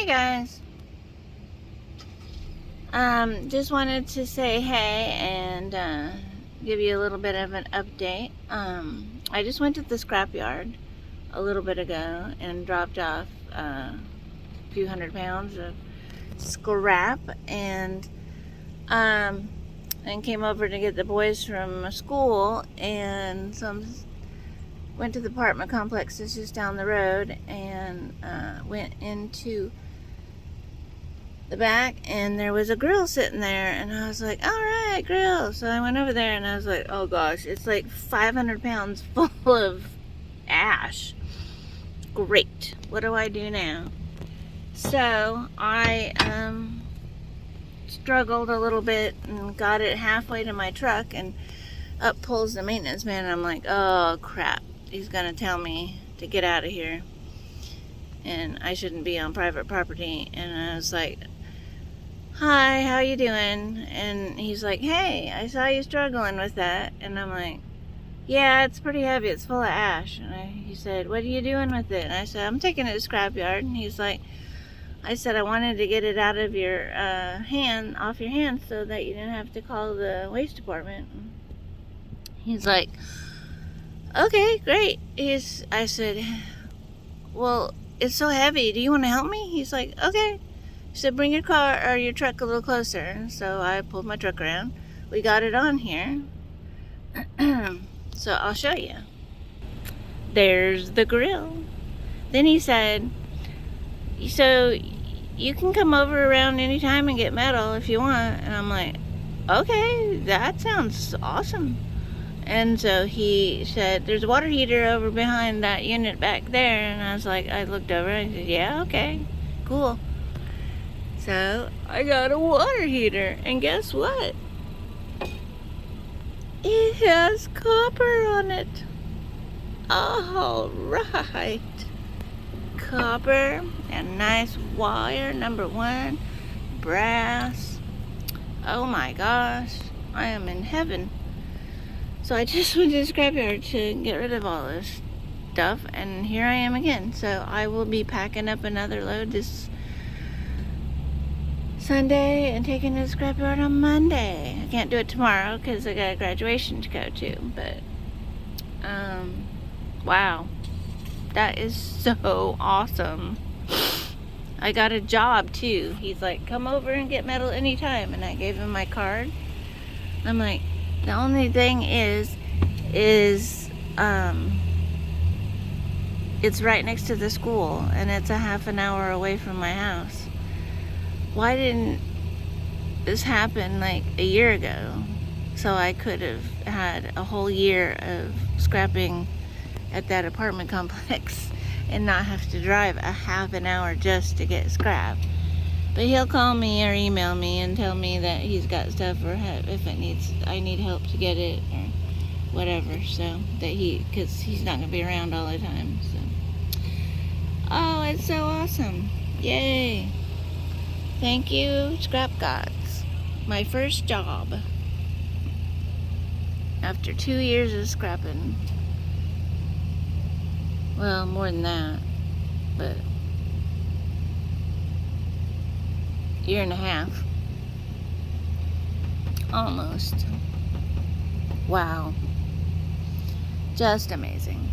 guys. Just wanted to say hey and give you a little bit of an update. I just went to the scrapyard a little bit ago and dropped off a few hundred pounds of scrap and came over to get the boys from school, and went to the apartment complex that's just down the road, and went into the back, and there was a grill sitting there, and I was like, all right, grill. So I went over there and I was like, oh gosh, it's like 500 pounds full of ash. Great, what do I do now? So I struggled a little bit and got it halfway to my truck, and up pulls the maintenance man, and I'm like, oh crap, he's gonna tell me to get out of here and I shouldn't be on private property. And I was like, hi, how you doing? And he's like, hey, I saw you struggling with that. And I'm like, yeah, it's pretty heavy, it's full of ash. And he said, what are you doing with it? And I said, I'm taking it to scrapyard. And he's like, I said I wanted to get it out of your off your hand, so that you didn't have to call the waste department. He's like, okay, great. I said, well, it's so heavy, do you want to help me? He's like, okay. He said, bring your car or your truck a little closer. So I pulled my truck around. We got it on here. So I'll show you. There's the grill. Then he said, so you can come over around anytime and get metal if you want. And I'm like, okay, that sounds awesome. And so he said, there's a water heater over behind that unit back there. And I was like, I looked over and I said, yeah, okay, cool. So I got a water heater, and guess what? It has copper on it. All right. Copper and nice wire, number 1, brass. Oh my gosh, I am in heaven. So I just went to the scrapyard to get rid of all this stuff, and here I am again. So I will be packing up another load this Sunday and taking it to the scrapyard on Monday. I can't do it tomorrow because I got a graduation to go to, but wow. That is so awesome. I got a job too. He's like, come over and get metal anytime. And I gave him my card. I'm like, the only thing is it's right next to the school, and it's a half an hour away from my house. Why didn't this happen like a year ago? So I could have had a whole year of scrapping at that apartment complex and not have to drive a half an hour just to get scrap. But he'll call me or email me and tell me that he's got stuff, or if I need help to get it or whatever. So that because he's not gonna be around all the time. So, oh, it's so awesome! Yay! Thank you, Scrap Gods. My first job after 2 years of scrapping. Well, more than that, but year and a half. Almost. Wow. Just amazing.